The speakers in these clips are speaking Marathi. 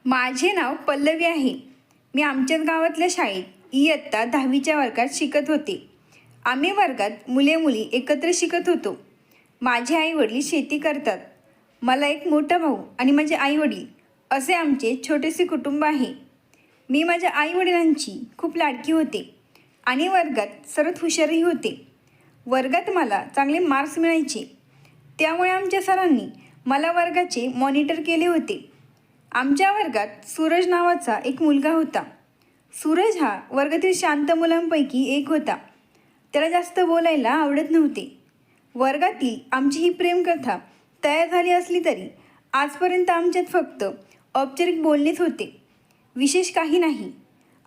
माझे नाव पल्लवी आहे. मी आमच्याच गावातल्या शाळेत इयत्ता 10वीच्या वर्गात शिकत होते. आम्ही वर्गात मुले मुली एकत्र शिकत होतो. माझे आई वडील शेती करतात. मला एक मोठा भाऊ आणि माझे आई वडील असे आमचे छोटेसे कुटुंब आहे. मी माझ्या आई वडिलांची खूप लाडकी होते आणि वर्गात सर्वात हुशारही होते. वर्गात मला चांगले मार्क्स मिळायचे. त्यामुळे आमच्या सरांनी मला वर्गाचे मॉनिटर केले होते. आमच्या वर्गात सूरज नावाचा एक मुलगा होता. सूरज हा वर्गातील शांत मुलांपैकी एक होता. त्याला जास्त बोलायला आवडत नव्हते. वर्गातील आमची ही प्रेमकथा तयार झाली असली तरी आजपर्यंत आमच्यात फक्त औपचारिक बोलणेच होते, विशेष काही नाही.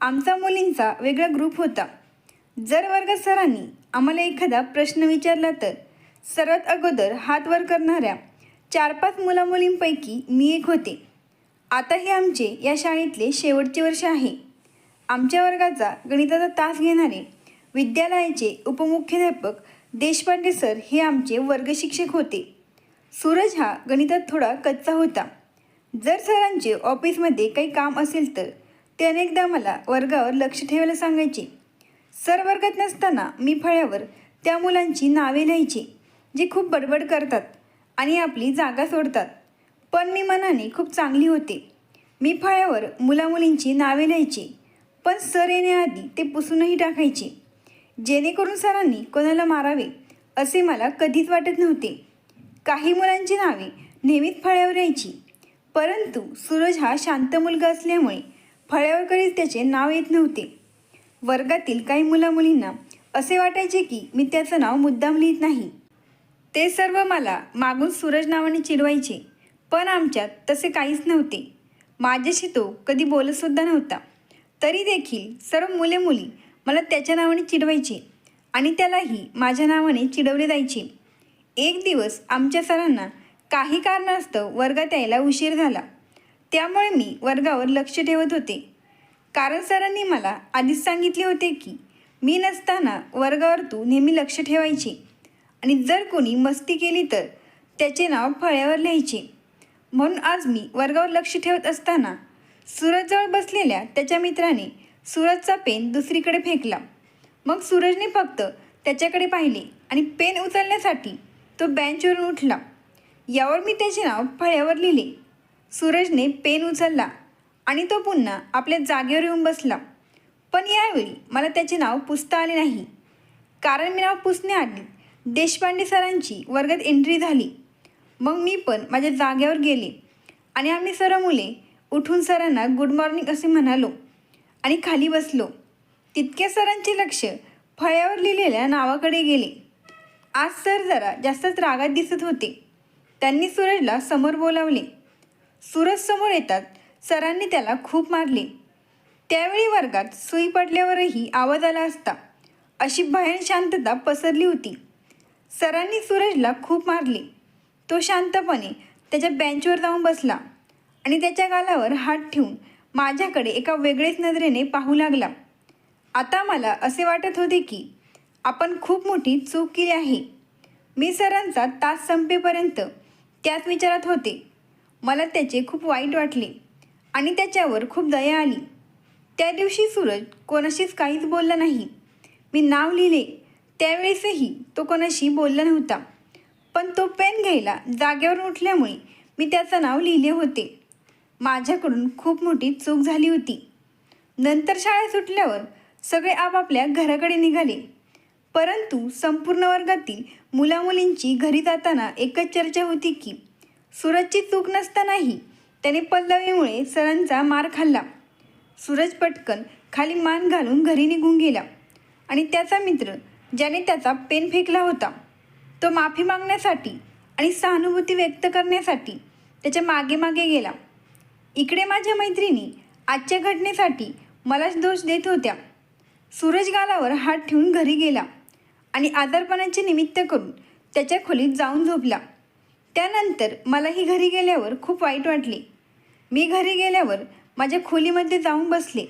आमचा मुलींचा वेगळा ग्रुप होता. जर वर्गात सरांनी आम्हाला एखादा प्रश्न विचारला तर सर्वात अगोदर हात वर करणाऱ्या 4-5 मुलामुलींपैकी मी एक होते. आता हे आमचे या शाळेतले शेवटचे वर्ष आहे. आमच्या वर्गाचा गणिताचा तास घेणारे विद्यालयाचे उपमुख्याध्यापक देशपांडे सर हे आमचे वर्गशिक्षक होते. सूरज हा गणितात थोडा कच्चा होता. जर सरांचे ऑफिसमध्ये काही काम असेल तर ते अनेकदा मला वर्गावर लक्ष ठेवायला सांगायचे. सर वर्गात नसताना मी फळ्यावर त्या मुलांची नावे लिहायचे जे खूप बडबड करतात आणि आपली जागा सोडतात. पण मी मनाने खूप चांगली होते. मी फळ्यावर मुलामुलींची नावे लिहायचे, पण सर येण्याआधी ते पुसूनही टाकायचे, जेणेकरून सरांनी कोणाला मारावे असे मला कधीच वाटत नव्हते. काही मुलांची नावे नेहमीच फळ्यावर यायची, परंतु सूरज हा शांत मुलगा असल्यामुळे फळ्यावर कधीच त्याचे नाव येत नव्हते. वर्गातील काही मुलामुलींना असे वाटायचे की मी त्याचं नाव मुद्दाम लिहित नाही. ते सर्व मला मागून सूरज नावाने चिडवायचे, पण आमच्यात तसे काहीच नव्हते. माझ्याशी तो कधी बोलतसुद्धा नव्हता. तरी देखील सर्व मुले मुली मला त्याच्या नावाने चिडवायचे आणि त्यालाही माझ्या नावाने चिडवले जायचे. एक दिवस आमच्या सरांना काही कारणास्तव वर्गात यायला उशीर झाला. त्यामुळे मी वर्गावर लक्ष ठेवत होते, कारण सरांनी मला आधीच सांगितले होते की मी नसताना वर्गावर तू नेहमी लक्ष ठेवायचे आणि जर कोणी मस्ती केली तर त्याचे नाव फळ्यावर लिहायचे. म्हणून आज मी वर्गावर लक्ष ठेवत असताना सूरजजवळ बसलेल्या त्याच्या मित्राने सूरजचा पेन दुसरीकडे फेकला. मग सूरजने फक्त त्याच्याकडे पाहिले आणि पेन उचलण्यासाठी तो बेंचवरून उठला. यावर मी त्याचे नाव फळ्यावर लिहिले. सूरजने पेन उचलला आणि तो पुन्हा आपल्या जागेवर येऊन बसला. पण यावेळी मला त्याचे नाव पुसता आले नाही, कारण मी नाव पुसण्याआधी देशपांडे सरांची वर्गात एंट्री झाली. मग मी पण माझ्या जागेवर गेले आणि आम्ही सर्व मुले उठून सरांना गुड मॉर्निंग असे म्हणालो आणि खाली बसलो. तितक्या सरांचे लक्ष फळ्यावर लिहिलेल्या नावाकडे गेले. आज सर जरा जास्तच रागात दिसत होते. त्यांनी सूरजला समोर बोलावले. सूरज समोर येतात सरांनी त्याला खूप मारले. त्यावेळी वर्गात सुई पडल्यावरही आवाज आला असता अशी भयान शांतता पसरली होती. सरांनी सूरजला खूप मारले. तो शांतपणे त्याच्या बेंचवर जाऊन बसला आणि त्याच्या गालावर हात ठेवून माझ्याकडे एका वेगळेच नजरेने पाहू लागला. आता मला असे वाटत होते की आपण खूप मोठी चूक केली आहे. मी सरांचा तास संपेपर्यंत त्याच विचारात होते. मला त्याचे खूप वाईट वाटले आणि त्याच्यावर खूप दया आली. त्या दिवशी सूरज कोणाशीच काहीच बोलला नाही. मी नाव लिहिले त्यावेळेसही तो कोणाशी बोलला नव्हता, पण तो पेन घ्यायला जागेवरून उठल्यामुळे मी त्याचं नाव लिहिले होते. माझ्याकडून खूप मोठी चूक झाली होती. नंतर शाळा सुटल्यावर सगळे आपापल्या घराकडे निघाले, परंतु संपूर्ण वर्गातील मुलामुलींची घरी जाताना एकच चर्चा होती की सूरजची चूक नसतानाही त्याने पल्लवीमुळे सरांचा मार खाल्ला. सूरज पटकन खाली मान घालून घरी निघून गेला आणि त्याचा मित्र ज्याने त्याचा पेन फेकला होता तो माफी मागण्यासाठी आणि सहानुभूती व्यक्त करण्यासाठी त्याच्या मागे मागे गेला. इकडे माझ्या मैत्रिणी आजच्या घटनेसाठी मलाच दोष देत होत्या. सूरज गालावर हात ठेवून घरी गेला आणि आजारपणाचे निमित्त करून त्याच्या खोलीत जाऊन झोपला. त्यानंतर मलाही घरी गेल्यावर खूप वाईट वाटले. मी घरी गेल्यावर माझ्या खोलीमध्ये जाऊन बसले.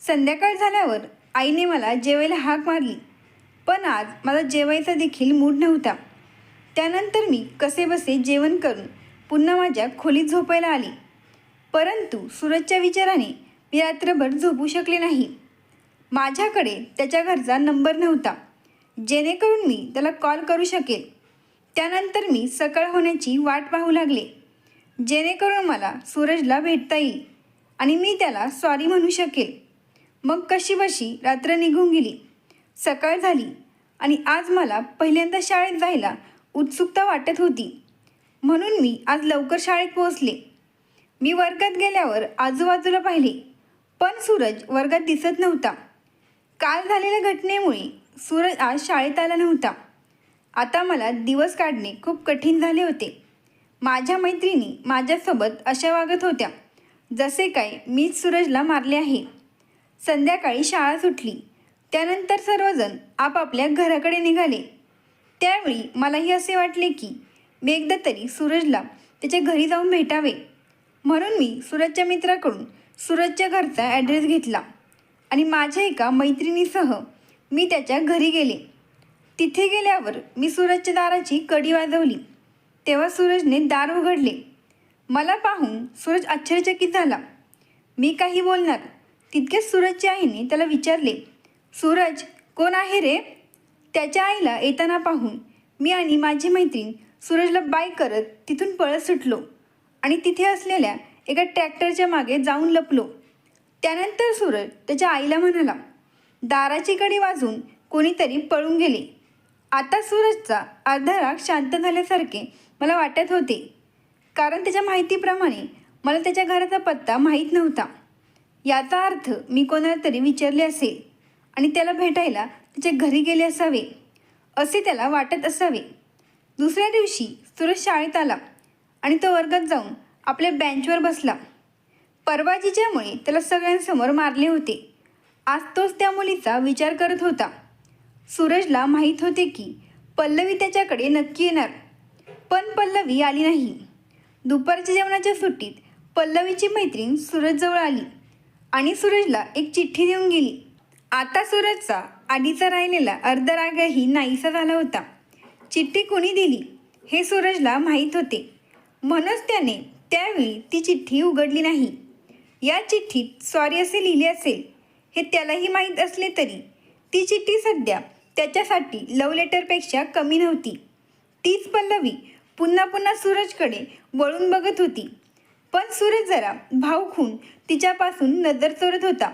संध्याकाळ झाल्यावर आईने मला जेवायला हाक मारली, पण आज माझा जेवायचा देखील मूड नव्हता. त्यानंतर मी कसेबसे जेवण करून पुन्हा माझ्या खोलीत झोपायला आली. परंतु सूरजच्या विचाराने मी रात्रभर झोपू शकले नाही. माझ्याकडे त्याच्या घरचा नंबर नव्हता, जेणेकरून मी त्याला कॉल करू शकेल. त्यानंतर मी सकाळ होण्याची वाट पाहू लागले, जेणेकरून मला सूरजला भेटता येईल आणि मी त्याला सॉरी म्हणू शकेल. मग कशीबशी रात्र निघून गेली. सकाळ झाली आणि आज मला पहिल्यांदा शाळेत जायला उत्सुकता वाटत होती, म्हणून मी आज लवकर शाळेत पोहोचले. मी वर्गात गेल्यावर आजूबाजूला पाहिले, पण सूरज वर्गात दिसत नव्हता. काल झालेल्या घटनेमुळे सूरज आज शाळेत आला नव्हता. आता मला दिवस काढणे खूप कठीण झाले होते. माझ्या मैत्रिणी माझ्यासोबत अशा वागत होत्या जसे काय मीच सूरजला मारले आहे. संध्याकाळी शाळा सुटली. त्यानंतर सर्वजण आपापल्या घराकडे निघाले. त्यावेळी मलाही असे वाटले की मी एकदा तरी सूरजला त्याच्या घरी जाऊन भेटावे. म्हणून मी सूरजच्या मित्राकडून सूरजच्या घरचा ॲड्रेस घेतला आणि माझ्या एका मैत्रिणीसह मी त्याच्या घरी गेले. तिथे गेल्यावर मी सूरजच्या दाराची कडी वाजवली. तेव्हा सूरजने दार उघडले. मला पाहून सूरज आश्चर्यचकित झाला. मी काही बोलणार तितकेच सूरजच्या आईने त्याला विचारले, सूरज कोण आहे रे? त्याच्या आईला येताना पाहून मी आणि माझी मैत्रीण सूरजला बाय करत तिथून पळत सुटलो आणि तिथे असलेल्या एका ट्रॅक्टरच्या मागे जाऊन लपलो. त्यानंतर सूरज त्याच्या आईला म्हणाला, दाराची कडी वाजून कोणीतरी पळून गेले. आता सूरजचा अर्धा राग शांत झाल्यासारखे मला वाटत होते, कारण त्याच्या माहितीप्रमाणे मला त्याच्या घराचा पत्ता माहीत नव्हता. याचा अर्थ मी कोणाला तरी विचारले असेल आणि त्याला भेटायला त्याच्या घरी गेले असावे असे त्याला वाटत असावे. दुसऱ्या दिवशी सूरज शाळेत आला आणि तो वर्गात जाऊन आपल्या बेंचवर बसला. परवाजीच्यामुळे त्याला सगळ्यांसमोर मारले होते. आज तोच त्या मुलीचा विचार करत होता. सूरजला माहीत होते की पल्लवी त्याच्याकडे नक्की येणार, पण पल्लवी आली नाही. दुपारच्या जेवणाच्या सुट्टीत पल्लवीची मैत्रीण सूरजजवळ आली आणि सूरजला एक चिठ्ठी देऊन गेली. आता सूरजचा आधीचा राहिलेला अर्धा रागही नाहीसा झाला होता. चिठ्ठी कोणी दिली हे सूरजला माहीत होते, म्हणूनच त्याने त्यावेळी ती चिठ्ठी उघडली नाही. या चिठ्ठीत सॉरी असे लिहिले असेल हे त्यालाही माहीत असले तरी ती चिठ्ठी सध्या त्याच्यासाठी लव्ह लेटरपेक्षा कमी नव्हती. तीच पल्लवी पुन्हा पुन्हा सूरजकडे वळून बघत होती, पण सूरज जरा भाव खून तिच्यापासून नजर चोरत होता.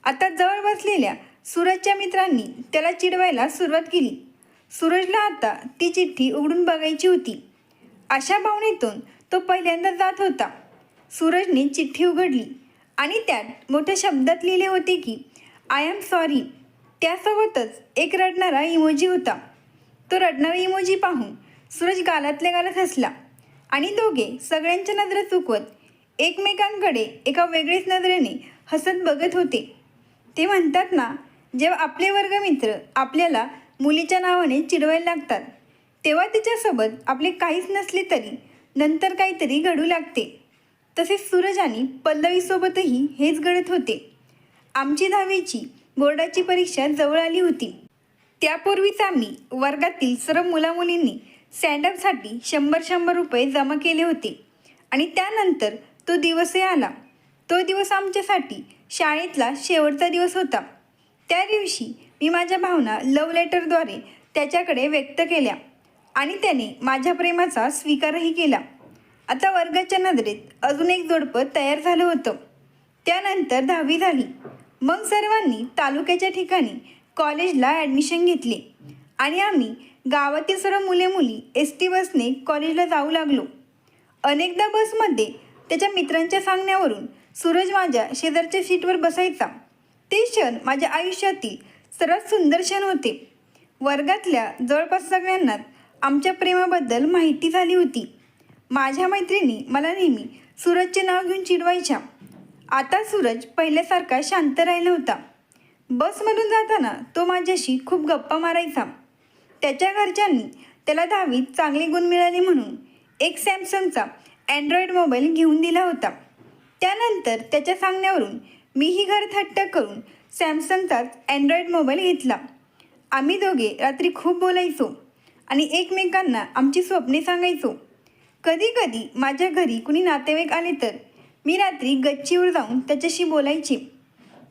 आता जवळ बसलेल्या सूरजच्या मित्रांनी त्याला चिडवायला सुरुवात केली. सूरजला आता ती चिठ्ठी उघडून बघायची होती. अशा भावनेतून तो पहिल्यांदा जात होता. सूरजने चिठ्ठी उघडली आणि त्यात मोठ्या शब्दात लिहिले होते की आय एम सॉरी. त्यासोबतच एक रडणारा इमोजी होता. तो रडणारा इमोजी पाहून सूरज गालातल्या गालात हसला आणि दोघे सगळ्यांच्या नजरा चुकवत एकमेकांकडे एका वेगळीच नजरेने हसत बघत होते. ते म्हणतात ना, जेव्हा आपले वर्गमित्र आपल्याला मुलीच्या नावाने चिडवायला लागतात, तेव्हा तिच्यासोबत आपले काहीच नसले तरी नंतर काहीतरी घडू लागते. तसेच सूरज आणि पल्लवीसोबतही हेच घडत होते. आमची 10वीची बोर्डाची परीक्षा जवळ आली होती. त्यापूर्वीच आम्ही वर्गातील सर्व मुलामुलींनी स्टँडअपसाठी 100-100 रुपये जमा केले होते आणि त्यानंतर तो दिवसही आला. तो दिवस आमच्यासाठी शाळेतला शेवटचा दिवस होता. त्या दिवशी मी माझ्या भावना लव्ह लेटरद्वारे त्याच्याकडे व्यक्त केल्या आणि त्याने माझ्या प्रेमाचा स्वीकारही केला. आता वर्गाच्या नजरेत अजून एक जोडपं तयार झालं होतं. त्यानंतर 10वी झाली. मग सर्वांनी तालुक्याच्या ठिकाणी कॉलेजला ॲडमिशन घेतले आणि आम्ही गावातील सर्व मुले मुली ST बसने कॉलेजला जाऊ लागलो. अनेकदा बसमध्ये त्याच्या मित्रांच्या सांगण्यावरून सूरज माझ्या शेजारच्या सीटवर बसायचा. ते क्षण माझ्या आयुष्यातील सर्वात सुंदर क्षण होते. वर्गातल्या जवळपास सगळ्यांनाच आमच्या प्रेमाबद्दल माहिती झाली होती. माझ्या मैत्रिणी मला नेहमी सूरजचे नाव घेऊन चिडवायच्या. आता सूरज पहिल्यासारखा शांत राहिला होता. बसमधून जाताना तो माझ्याशी खूप गप्पा मारायचा. त्याच्या घरच्यांनी त्याला 10वीत चांगले गुण मिळाले म्हणून एक सॅमसंगचा अँड्रॉईड मोबाईल घेऊन दिला होता. त्यानंतर त्याच्या सांगण्यावरून मीही घरात हट्ट करून सॅमसंगचाच अँड्रॉईड मोबाईल घेतला. आम्ही दोघे रात्री खूप बोलायचो आणि एकमेकांना आमची स्वप्ने सांगायचो. कधी कधी माझ्या घरी कुणी नातेवाईक आले तर मी रात्री गच्चीवर जाऊन त्याच्याशी बोलायचे.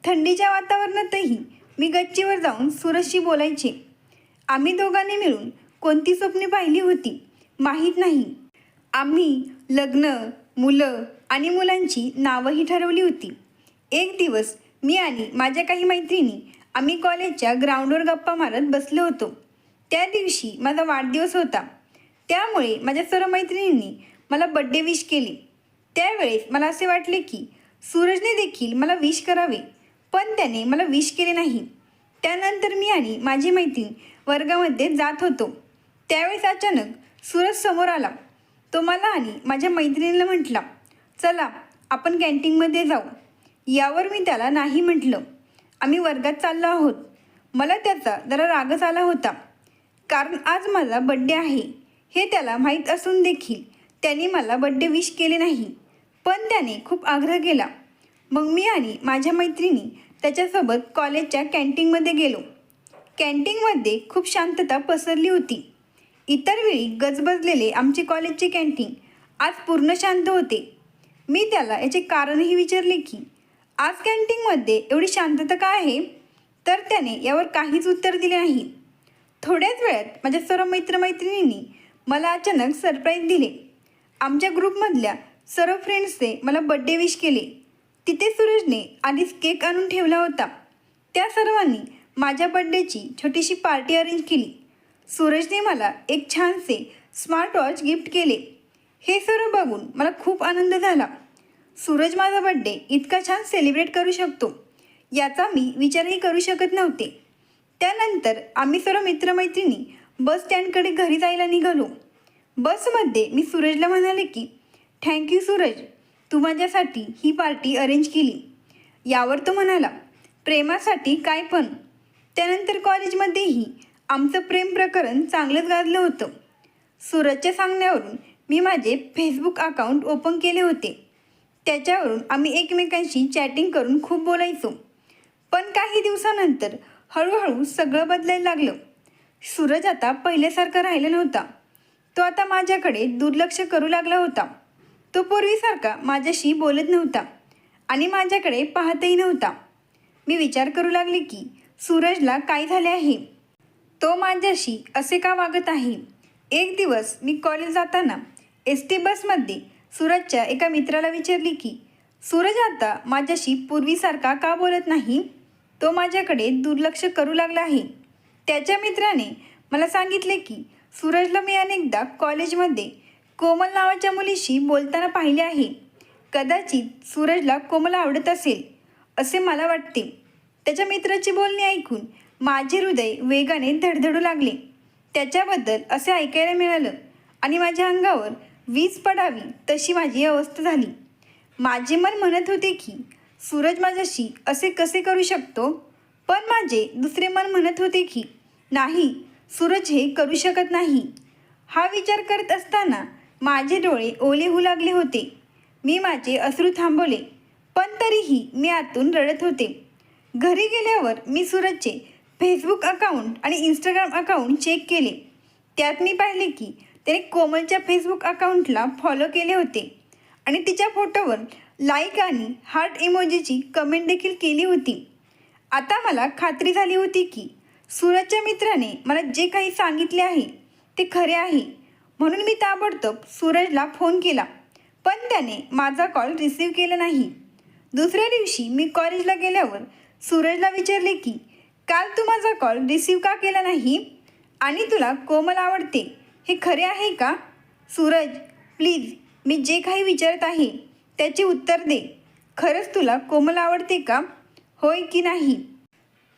थंडीच्या वातावरणातही मी गच्चीवर जाऊन सूरजशी बोलायचे. आम्ही दोघांनी मिळून कोणती स्वप्ने पाहिली होती माहीत नाही. आम्ही लग्न, मुलं आणि मुलांची नावंही ठरवली होती. एक दिवस मी आणि माझ्या काही मैत्रिणी आम्ही कॉलेजच्या ग्राउंडवर गप्पा मारत बसलो होतो. त्या दिवशी माझा वाढदिवस होता. त्यामुळे माझ्या सर्व मैत्रिणींनी मला बड्डे विश केले. त्यावेळेस मला असे वाटले की सूरजने देखील मला विश करावे, पण त्याने मला विश केले नाही. त्यानंतर मी आणि माझी मैत्रीण वर्गामध्ये जात होतो. त्यावेळेस अचानक सूरज समोर आला. तो मला आणि माझ्या मैत्रिणीला म्हटला, चला आपण कॅन्टीनमध्ये जाऊ. यावर मी त्याला नाही म्हटलं. आम्ही वर्गात चाललो आहोत. मला त्याचा जरा रागच आला होता, कारण आज माझा बड्डे आहे हे त्याला माहीत असून देखील त्याने मला बड्डे विश केले नाही. पण त्याने खूप आग्रह केला. मग मी आणि माझ्या मैत्रिणी त्याच्यासोबत कॉलेजच्या कॅन्टीनमध्ये गेलो. कॅन्टीनमध्ये खूप शांतता पसरली होती. इतर वेळी गजबजलेले आमचे कॉलेजचे कॅन्टीन आज पूर्ण शांत होते. मी त्याला याचे कारणही विचारले की आज कॅन्टीनमध्ये एवढी शांतता का आहे, तर त्याने यावर काहीच उत्तर दिले नाही. थोड्याच वेळात माझ्या सर्व मित्रमैत्रिणींनी मला अचानक सरप्राईज दिले. आमच्या ग्रुपमधल्या सर्व फ्रेंड्सने मला बड्डे विश केले. तिथे सूरजने आधीच केक आणून ठेवला होता. त्या सर्वांनी माझ्या बड्डेची छोटीशी पार्टी अरेंज केली. सूरजने मला एक छानसे स्मार्ट वॉच गिफ्ट केले. हे सर्व बघून मला खूप आनंद झाला. सूरज माझा बड्डे इतका छान सेलिब्रेट करू शकतो याचा मी विचारही करू शकत नव्हते. त्यानंतर आम्ही सर्व मित्रमैत्रिणी बस स्टँडकडे घरी जायला निघालो. बसमध्ये मी सूरजला म्हणाले की थँक्यू सूरज, तू माझ्यासाठी ही पार्टी अरेंज केली. यावर तो म्हणाला, प्रेमासाठी काय पण. त्यानंतर कॉलेजमध्येही आमचं प्रेम प्रकरण चांगलंच गाजलं होतं. सूरजच्या सांगण्यावरून मी माझे फेसबुक अकाउंट ओपन केले होते. त्याच्यावरून आम्ही एकमेकांशी चॅटिंग करून खूप बोलायचो. पण काही दिवसानंतर हळूहळू सगळं बदलायला लागलं. सूरज आता पहिल्यासारखा राहिला नव्हता. तो आता माझ्याकडे दुर्लक्ष करू लागला होता. तो पूर्वीसारखा माझ्याशी बोलत नव्हता आणि माझ्याकडे पाहतही नव्हता. मी विचार करू लागले की सूरजला काय झाले आहे, तो माझ्याशी असे का वागत आहे. एक दिवस मी कॉलेज जाताना एस टी बसमध्ये सूरजच्या एका मित्राला विचारले की सूरज आता माझ्याशी पूर्वीसारखा का बोलत नाही, तो माझ्याकडे दुर्लक्ष करू लागला आहे. त्याच्या मित्राने मला सांगितले की सूरजला मी अनेकदा कॉलेजमध्ये कोमल नावाच्या मुलीशी बोलताना पाहिले आहे. कदाचित सूरजला कोमल आवडत असेल असे मला वाटते. त्याच्या मित्राची बोलणी ऐकून माझे हृदय वेगाने धडधडू लागले. त्याच्याबद्दल असे ऐकायला मिळालं आणि माझ्या अंगावर वीज पडावी तशी माझी अवस्था झाली. माझे मन म्हणत होते की सूरज माझ्याशी असे कसे करू शकतो, पण माझे दुसरे मन म्हणत होते की नाही, सूरज हे करू शकत नाही. हा विचार करत असताना माझे डोळे ओले होऊ लागले होते. मी माझे अश्रू थांबवले, पण तरीही मी आतून रडत होते. घरी गेल्यावर मी सूरजचे फेसबुक अकाउंट आणि इंस्टाग्राम अकाउंट चेक केले. त्यात मी पाहिले की त्याने कोमलच्या फेसबुक अकाउंटला फॉलो केले होते आणि तिच्या फोटोवर लाईक आणि हार्ट इमोजीची कमेंट देखील केली होती. आता मला खात्री झाली होती की सूरजच्या मित्राने मला जे काही सांगितले आहे ते खरे आहे. म्हणून मी ताबडतोब सूरजला फोन केला, पण त्याने माझा कॉल रिसीव्ह केला नाही. दुसऱ्या दिवशी मी कॉलेजला गेल्यावर सूरजला विचारले की काल तू माझा कॉल रिसीव्ह का केला नाही आणि तुला कोमल आवडते हे खरे आहे का? सूरज, प्लीज, मी जे काही विचारत आहे त्याचे उत्तर दे. खरंच तुला कोमल आवडते का, होय की नाही?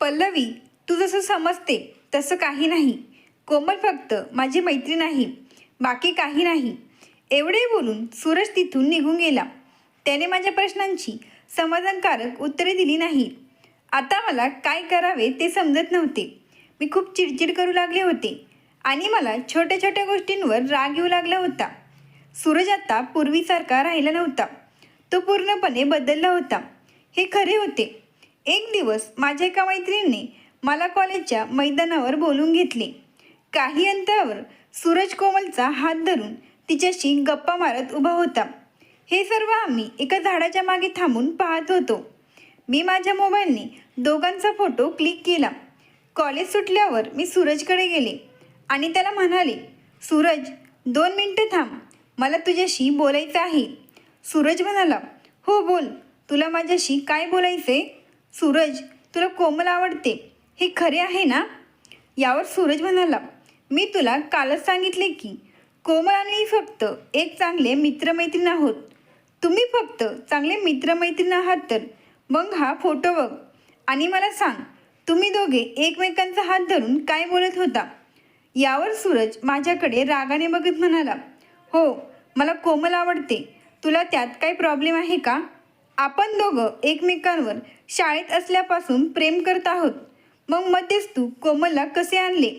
पल्लवी, तू जसं समजते तसं काही नाही. कोमल फक्त माझी मैत्रीण आहे, बाकी काही नाही. एवढे बोलून सूरज तिथून निघून गेला. त्याने माझ्या प्रश्नांची समाधानकारक उत्तरे दिली नाही. आता मला काय करावे ते समजत नव्हते. मी खूप चिडचिड करू लागले होते आणि मला छोट्या छोट्या गोष्टींवर राग येऊ लागला होता. सूरज आता पूर्वीसारखा राहिला नव्हता. तो पूर्णपणे बदलला होता, हे खरे होते. एक दिवस माझ्या एका मैत्रिणीने मला कॉलेजच्या मैदानावर बोलवून घेतले. काही अंतरावर सूरज कोमलचा हात धरून तिच्याशी गप्पा मारत उभा होता. हे सर्व आम्ही एका झाडाच्या मागे थांबून पाहत होतो. मी माझ्या मोबाईलने दोघांचा फोटो क्लिक केला. कॉलेज सुटल्यावर मी सूरजकडे गेले आणि त्याला म्हणाले, सूरज 2 मिनटं थांब, मला तुझ्याशी बोलायचं आहे. सूरज म्हणाला, हो बोल, तुला माझ्याशी काय बोलायचे? सूरज, तुला कोमल आवडते हे खरे आहे ना? यावर सूरज म्हणाला, मी तुला कालच सांगितले की कोमल आणि मी फक्त एक चांगले मित्रमैत्रीण आहोत. तुम्ही फक्त चांगले मित्रमैत्रीण आहात तर मग हा फोटो बघ आणि मला सांग, तुम्ही दोघे एकमेकांचा हात धरून काय बोलत होता? यावर सूरज माझ्याकडे रागाने बघत म्हणाला, हो, मला कोमल आवडते. तुला त्यात काही प्रॉब्लेम आहे का? आपण दोघं एकमेकांवर शाळेत असल्यापासून प्रेम करत आहोत. मग मध्येच तू कोमलला कसे आणले?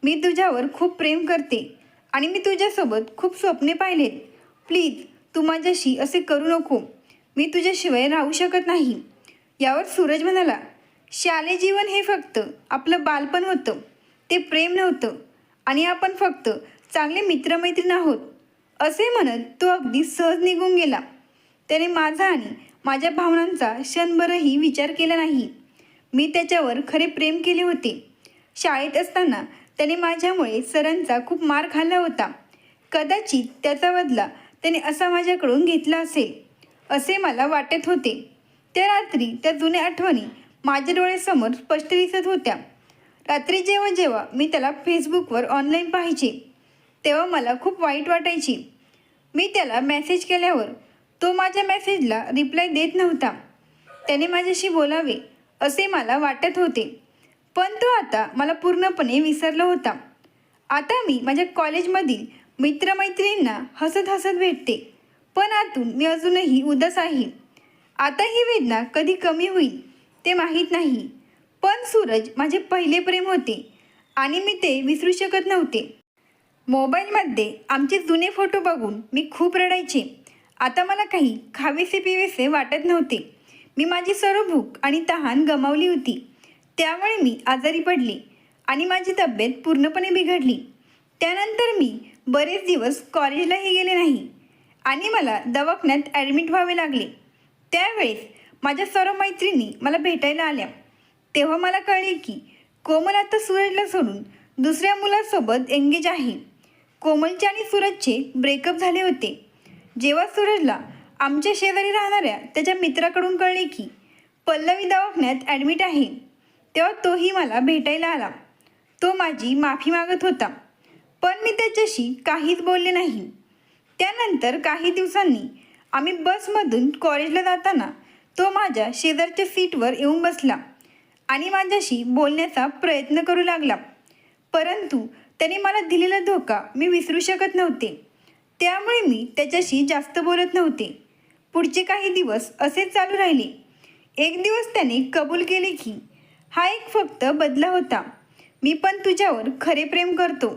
मी तुझ्यावर खूप प्रेम करते आणि मी तुझ्यासोबत खूप स्वप्ने पाहिलेत. प्लीज तू माझ्याशी असे करू नको. मी तुझ्याशिवाय राहू शकत नाही. यावर सूरज म्हणाला, शालेय जीवन हे फक्त आपलं बालपण होतं, ते प्रेम नव्हतं आणि आपण फक्त चांगले मित्रमैत्रीण आहोत. असे म्हणत तो अगदी सहज निघून गेला. त्याने माझा आणि माझ्या भावनांचा क्षणभरही विचार केला नाही. मी त्याच्यावर खरे प्रेम केले होते. शाळेत असताना त्याने माझ्यामुळे सरांचा खूप मार खाल्ला होता. कदाचित त्याचा बदला त्याने असा माझ्याकडून घेतला असेल असे मला वाटत होते. त्या रात्री त्या जुन्या आठवणी माझ्या डोळ्यासमोर स्पष्ट दिसत होत्या. रात्री जेव्हा जेव्हा मी त्याला फेसबुकवर ऑनलाईन पाहायचे तेव्हा मला खूप वाईट वाटायचे. मी त्याला मेसेज केल्यावर तो माझ्या मेसेजला रिप्लाय देत नव्हता. त्याने माझ्याशी बोलावे असे मला वाटत होते, पण तो आता मला पूर्णपणे विसरला होता. आता मी माझ्या कॉलेजमधील मित्रमैत्रिणींना हसत हसत भेटते, पण आतून मी अजूनही उदास आहे. आता ही वेदना कधी कमी होईल ते माहीत नाही. पण सूरज माझे पहिले प्रेम होते आणि मी ते विसरू शकत नव्हते. मोबाईलमध्ये आमचे जुने फोटो बघून मी खूप रडायचे. आता मला काही खावेसे पिवेसे वाटत नव्हते. मी माझी सर्व भूक आणि तहान गमावली होती. त्यामुळे मी आजारी पडले आणि माझी तब्येत पूर्णपणे बिघडली. त्यानंतर मी बरेच दिवस कॉलेजलाही गेले नाही आणि मला दवाखान्यात ॲडमिट व्हावे लागले. त्यावेळेस माझ्या सर्व मैत्रिणी मला भेटायला आल्या. तेव्हा मला कळले की कोमल आता सूरजला सोडून दुसऱ्या मुलासोबत एंगेज आहे. कोमलचे आणि सूरजचे ब्रेकअप झाले होते. जेव्हा सूरजला आमच्या शेजारी राहणाऱ्या त्याच्या मित्राकडून कळले की पल्लवी दवाखान्यात ॲडमिट आहे तेव्हा तोही मला भेटायला आला. तो माझी माफी मागत होता, पण मी त्याच्याशी काहीच बोलले नाही. त्यानंतर काही दिवसांनी आम्ही बसमधून कॉलेजला जाताना तो माझ्या शेजारच्या सीटवर येऊन बसला आणि माझ्याशी बोलण्याचा प्रयत्न करू लागला. परंतु त्याने मला दिलेला धोका मी विसरू शकत नव्हते. त्यामुळे मी त्याच्याशी जास्त बोलत नव्हते. पुढचे काही दिवस असेच चालू राहिले. एक दिवस त्याने कबूल केले की हा एक फक्त बदला होता. मी पण तुझ्यावर खरे प्रेम करतो.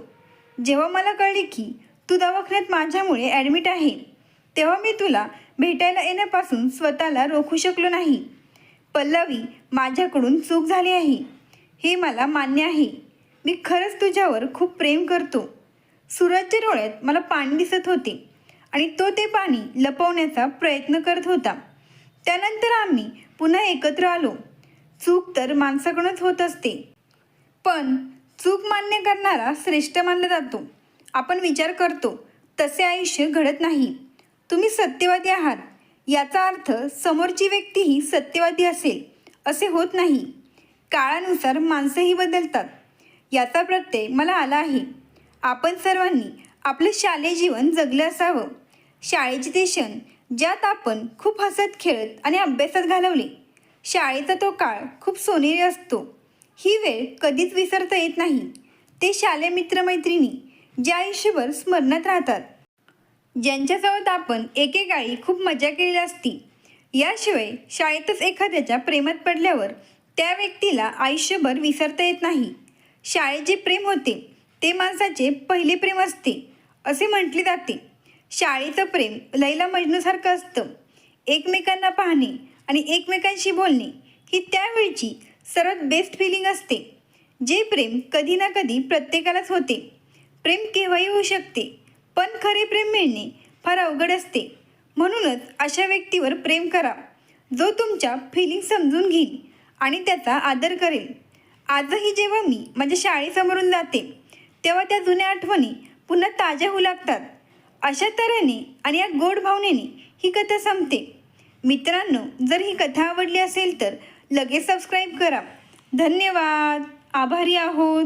जेव्हा मला कळले की तू दवाखान्यात माझ्यामुळे ॲडमिट आहे तेव्हा मी तुला भेटायला येण्यापासून स्वतःला रोखू शकलो नाही. पल्लवी, माझ्याकडून चूक झाली आहे हे मला मान्य आहे. मी खरंच तुझ्यावर खूप प्रेम करतो. सूरजच्या डोळ्यात मला पाणी दिसत होते आणि तो ते पाणी लपवण्याचा प्रयत्न करत होता. त्यानंतर आम्ही पुन्हा एकत्र आलो. चूक तर माणसाकडूनच होत असते, पण चूक मान्य करणारा श्रेष्ठ मानला जातो. आपण विचार करतो तसे आयुष्य घडत नाही. तुम्ही सत्यवादी आहात याचा अर्थ समोरची व्यक्तीही सत्यवादी असेल असे होत नाही. काळानुसार माणसंही बदलतात याचा प्रत्यय मला आला आहे. आपण सर्वांनी आपलं शालेय जीवन जगलं असावं. शाळेचे ते क्षण ज्यात आपण खूप हसत खेळत आणि अभ्यासात घालवले. शाळेचा तो काळ खूप सोनेरी असतो. ही वेळ कधीच विसरता येत नाही. ते शालेय मित्रमैत्रिणी ज्या आयुष्यभर स्मरणात राहतात, ज्यांच्यासोबत आपण एकेकाळी खूप मजा केलेली असती. याशिवाय शाळेतच एखाद्याच्या प्रेमात पडल्यावर त्या व्यक्तीला आयुष्यभर विसरता येत नाही. शाळेत जे प्रेम होते ते माणसाचे पहिले प्रेम असते असे म्हटले जाते. शाळेचं प्रेम लैला मजनूसारखं असतं. एकमेकांना पाहणे आणि एकमेकांशी बोलणे ही त्यावेळची सर्वात बेस्ट फिलिंग असते. जे प्रेम कधी ना कधी प्रत्येकालाच होते. प्रेम केव्हाही होऊ शकते, पण खरे प्रेम मिळणे फार अवघड असते. म्हणूनच अशा व्यक्तीवर प्रेम करा जो तुमच्या फिलिंग समजून घेईल आणि त्याचा आदर करेल. आजही जेव्हा मी माझ्या शाळेसमोरून जाते तेव्हा त्या जुन्या आठवणी पुन्हा ताज्या होऊ लागतात. अशा तऱ्हेने आणि या गोड भावनेने ही कथा संपते. मित्रांनो, जर ही कथा आवडली असेल तर लगेच सबस्क्राईब करा. धन्यवाद. आभारी आहोत.